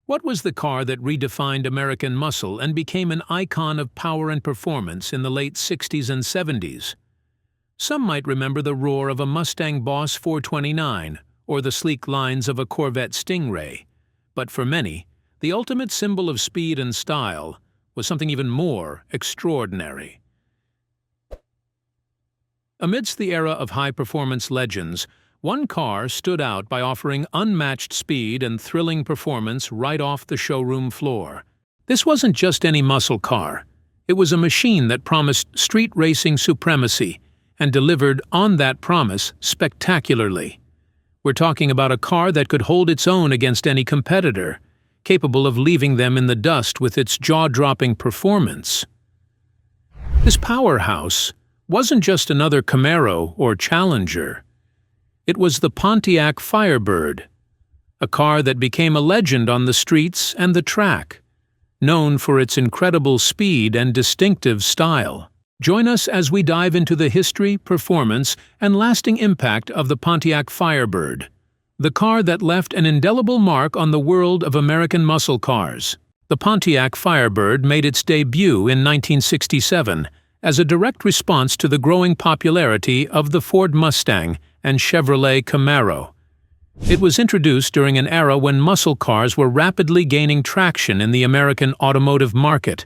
What was the car that redefined American muscle and became an icon of power and performance in the late 60s and 70s? Some might remember the roar of a Mustang Boss 429 or the sleek lines of a Corvette Stingray. But for many, the ultimate symbol of speed and style was something even more extraordinary. Amidst the era of high-performance legends, one car stood out by offering unmatched speed and thrilling performance right off the showroom floor. This wasn't just any muscle car. It was a machine that promised street racing supremacy and delivered on that promise spectacularly. We're talking about a car that could hold its own against any competitor, capable of leaving them in the dust with its jaw-dropping performance. This powerhouse wasn't just another Camaro or Challenger. It was the Pontiac Firebird, a car that became a legend on the streets and the track, known for its incredible speed and distinctive style. Join us as we dive into the history, performance, and lasting impact of the Pontiac Firebird, the car that left an indelible mark on the world of American muscle cars. The Pontiac Firebird made its debut in 1967 as a direct response to the growing popularity of the Ford Mustang and Chevrolet Camaro. It was introduced during an era when muscle cars were rapidly gaining traction in the American automotive market,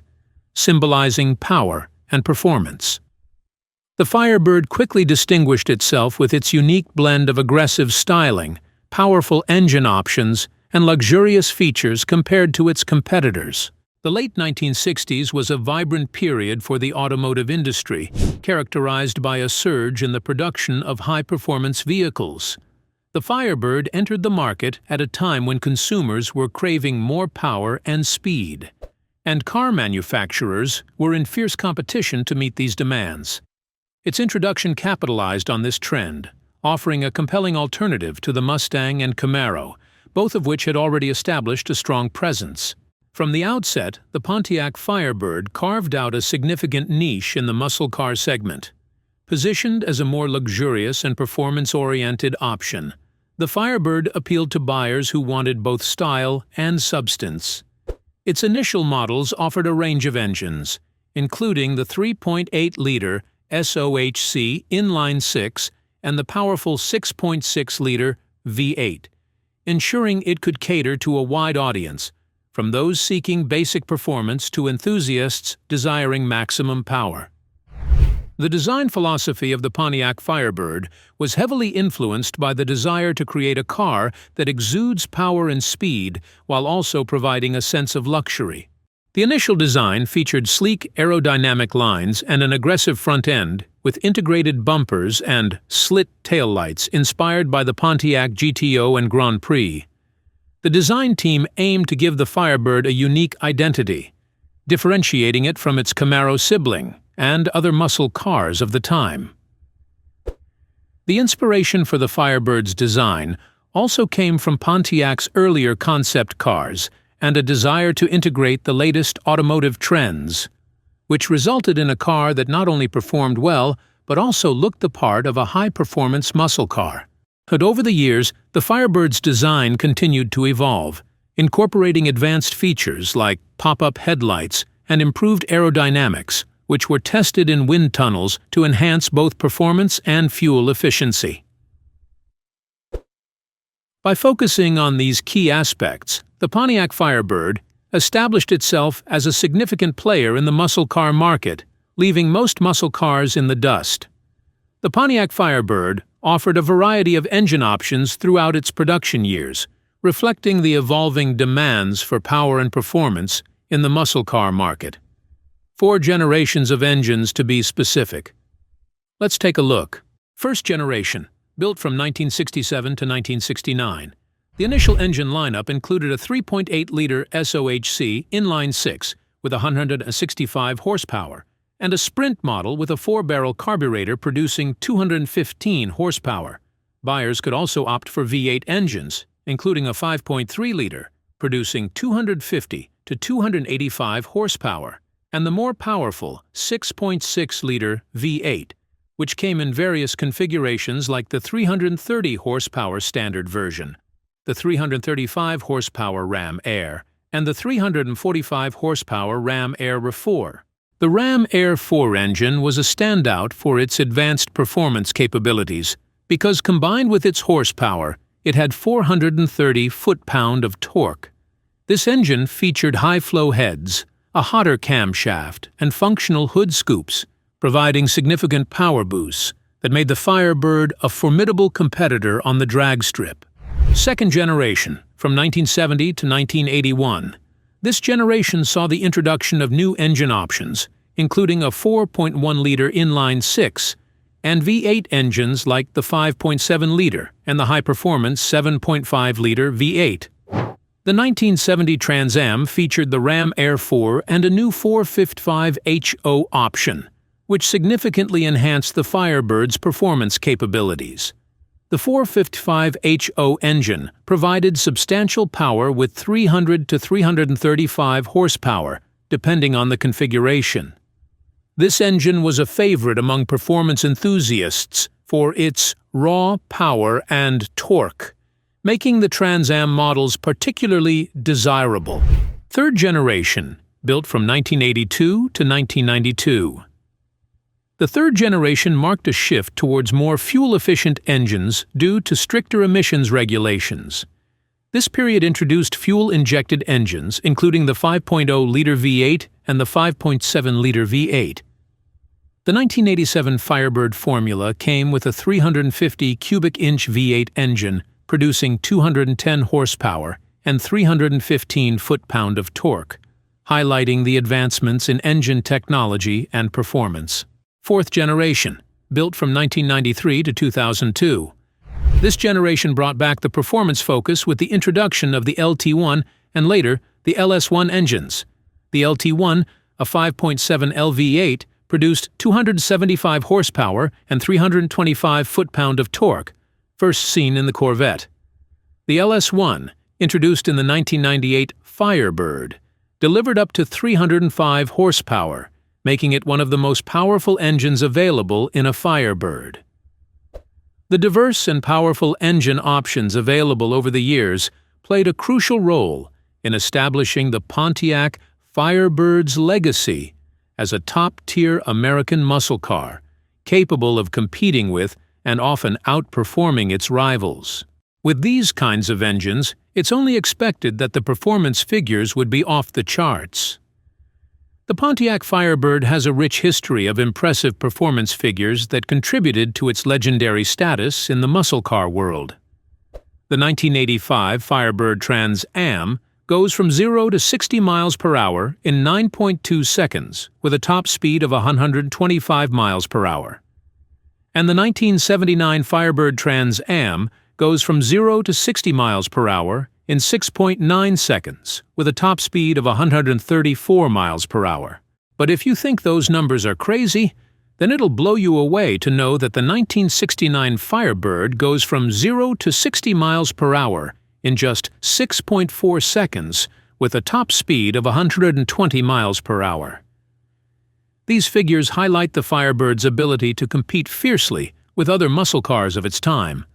symbolizing power and performance. The Firebird quickly distinguished itself with its unique blend of aggressive styling, powerful engine options, and luxurious features compared to its competitors. The late 1960s was a vibrant period for the automotive industry, characterized by a surge in the production of high-performance vehicles. The Firebird entered the market at a time when consumers were craving more power and speed, and car manufacturers were in fierce competition to meet these demands. Its introduction capitalized on this trend, offering a compelling alternative to the Mustang and Camaro, both of which had already established a strong presence. From the outset, the Pontiac Firebird carved out a significant niche in the muscle car segment. Positioned as a more luxurious and performance-oriented option, the Firebird appealed to buyers who wanted both style and substance. Its initial models offered a range of engines, including the 3.8-liter SOHC inline-six and the powerful 6.6-liter V8, ensuring it could cater to a wide audience, from those seeking basic performance to enthusiasts desiring maximum power. The design philosophy of the Pontiac Firebird was heavily influenced by the desire to create a car that exudes power and speed while also providing a sense of luxury. The initial design featured sleek aerodynamic lines and an aggressive front end with integrated bumpers and slit taillights inspired by the Pontiac GTO and Grand Prix. The design team aimed to give the Firebird a unique identity, differentiating it from its Camaro sibling and other muscle cars of the time. The inspiration for the Firebird's design also came from Pontiac's earlier concept cars and a desire to integrate the latest automotive trends, which resulted in a car that not only performed well but also looked the part of a high-performance muscle car. But over the years, the Firebird's design continued to evolve, incorporating advanced features like pop-up headlights and improved aerodynamics, which were tested in wind tunnels to enhance both performance and fuel efficiency. By focusing on these key aspects, the Pontiac Firebird established itself as a significant player in the muscle car market, leaving most muscle cars in the dust. The Pontiac Firebird offered a variety of engine options throughout its production years, reflecting the evolving demands for power and performance in the muscle car market. 4 generations of engines to be specific. Let's take a look. First generation, built from 1967 to 1969. The initial engine lineup included a 3.8-liter SOHC inline-six with 165 horsepower, and a Sprint model with a 4-barrel carburetor producing 215 horsepower. Buyers could also opt for V8 engines, including a 5.3-liter, producing 250 to 285 horsepower, and the more powerful 6.6-liter V8, which came in various configurations like the 330 horsepower standard version, the 335 horsepower Ram Air, and the 345 horsepower Ram Air 4. The Ram Air 4 engine was a standout for its advanced performance capabilities because combined with its horsepower, it had 430 foot-pound of torque. This engine featured high-flow heads, a hotter camshaft, and functional hood scoops, providing significant power boosts that made the Firebird a formidable competitor on the drag strip. Second generation, from 1970 to 1981. This generation saw the introduction of new engine options, including a 4.1-liter inline-six and V8 engines like the 5.7-liter and the high-performance 7.5-liter V8. The 1970 Trans Am featured the Ram Air 4 and a new 455HO option, which significantly enhanced the Firebird's performance capabilities. The 455HO engine provided substantial power with 300 to 335 horsepower, depending on the configuration. This engine was a favorite among performance enthusiasts for its raw power and torque, making the Trans Am models particularly desirable. Third generation, built from 1982 to 1992. The third generation marked a shift towards more fuel-efficient engines due to stricter emissions regulations. This period introduced fuel-injected engines, including the 5.0-liter V8 and the 5.7-liter V8. The 1987 Firebird formula came with a 350 cubic-inch V8 engine, producing 210 horsepower and 315 foot-pound of torque, highlighting the advancements in engine technology and performance. Fourth generation, built from 1993 to 2002. This generation brought back the performance focus with the introduction of the LT1 and later the LS1 engines. The LT1, a 5.7 LV8, produced 275 horsepower and 325 foot-pound of torque, first seen in the Corvette. The LS1, introduced in the 1998 Firebird, delivered up to 305 horsepower, making it one of the most powerful engines available in a Firebird. The diverse and powerful engine options available over the years played a crucial role in establishing the Pontiac Firebird's legacy as a top-tier American muscle car, capable of competing with and often outperforming its rivals. With these kinds of engines, it's only expected that the performance figures would be off the charts. The Pontiac Firebird has a rich history of impressive performance figures that contributed to its legendary status in the muscle car world. The 1985 Firebird Trans Am goes from 0 to 60 miles per hour in 9.2 seconds with a top speed of 125 miles per hour. And the 1979 Firebird Trans Am goes from 0 to 60 miles per hour in 6.9 seconds with a top speed of 134 miles per hour. But if you think those numbers are crazy, then it'll blow you away to know that the 1969 Firebird goes from 0 to 60 miles per hour in just 6.4 seconds with a top speed of 120 miles per hour. These figures highlight the Firebird's ability to compete fiercely with other muscle cars of its time,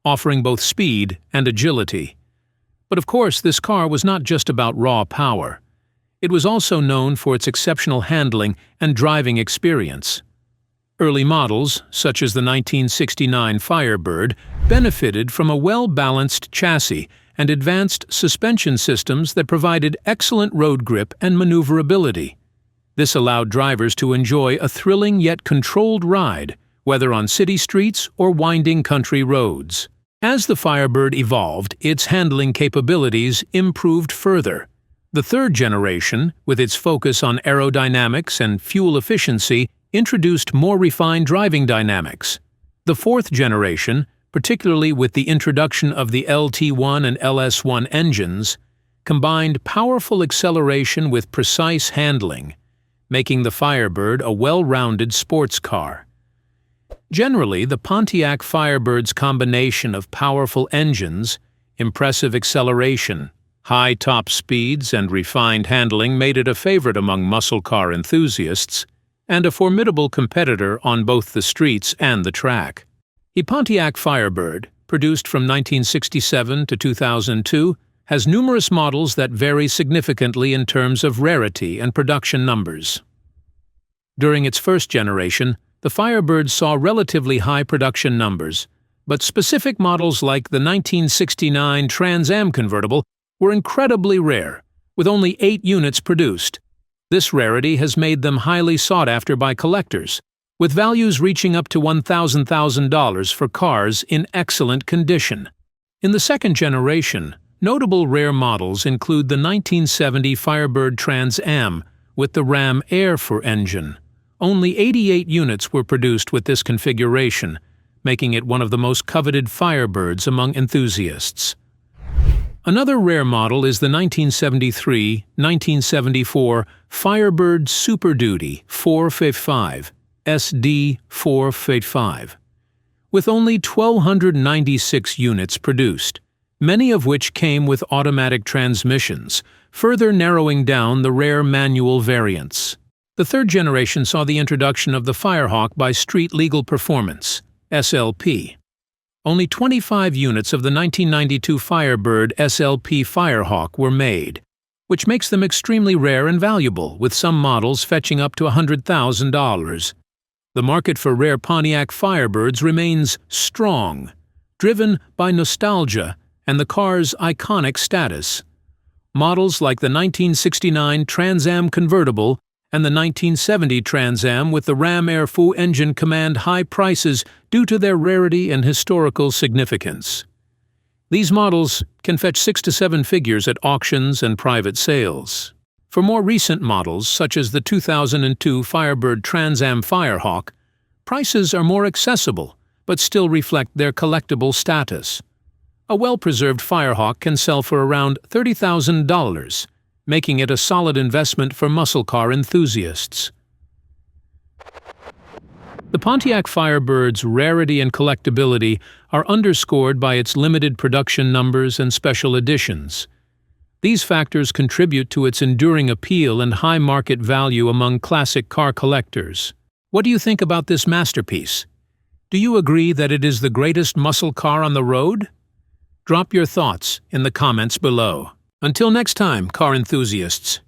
offering both speed and agility. But of course, this car was not just about raw power. It was also known for its exceptional handling and driving experience. Early models, such as the 1969 Firebird, benefited from a well-balanced chassis and advanced suspension systems that provided excellent road grip and maneuverability. This allowed drivers to enjoy a thrilling yet controlled ride, whether on city streets or winding country roads. As the Firebird evolved, its handling capabilities improved further. The third generation, with its focus on aerodynamics and fuel efficiency, introduced more refined driving dynamics. The fourth generation, particularly with the introduction of the LT1 and LS1 engines, combined powerful acceleration with precise handling, making the Firebird a well-rounded sports car. Generally, the Pontiac Firebird's combination of powerful engines, impressive acceleration, high top speeds, and refined handling made it a favorite among muscle car enthusiasts and a formidable competitor on both the streets and the track. The Pontiac Firebird, produced from 1967 to 2002, has numerous models that vary significantly in terms of rarity and production numbers. During its first generation, the Firebird saw relatively high production numbers, but specific models like the 1969 Trans Am convertible were incredibly rare, with only 8 units produced. This rarity has made them highly sought after by collectors, with values reaching up to $1,000 for cars in excellent condition. In the second generation, notable rare models include the 1970 Firebird Trans Am with the Ram Air 4 engine. Only 88 units were produced with this configuration, making it one of the most coveted Firebirds among enthusiasts. Another rare model is the 1973-1974 Firebird Super Duty 455 SD 455, with only 1,296 units produced, many of which came with automatic transmissions, further narrowing down the rare manual variants. The third generation saw the introduction of the Firehawk by Street Legal Performance, SLP. Only 25 units of the 1992 Firebird SLP Firehawk were made, which makes them extremely rare and valuable, with some models fetching up to $100,000. The market for rare Pontiac Firebirds remains strong, driven by nostalgia and the car's iconic status. Models like the 1969 Trans Am convertible and the 1970 Trans Am with the Ram Air 4 engine command high prices due to their rarity and historical significance. These models can fetch 6 to 7 figures at auctions and private sales. For more recent models, such as the 2002 Firebird Trans Am Firehawk, prices are more accessible but still reflect their collectible status. A well-preserved Firehawk can sell for around $30,000, making it a solid investment for muscle car enthusiasts. The Pontiac Firebird's rarity and collectability are underscored by its limited production numbers and special editions. These factors contribute to its enduring appeal and high market value among classic car collectors. What do you think about this masterpiece? Do you agree that it is the greatest muscle car on the road? Drop your thoughts in the comments below. Until next time, car enthusiasts.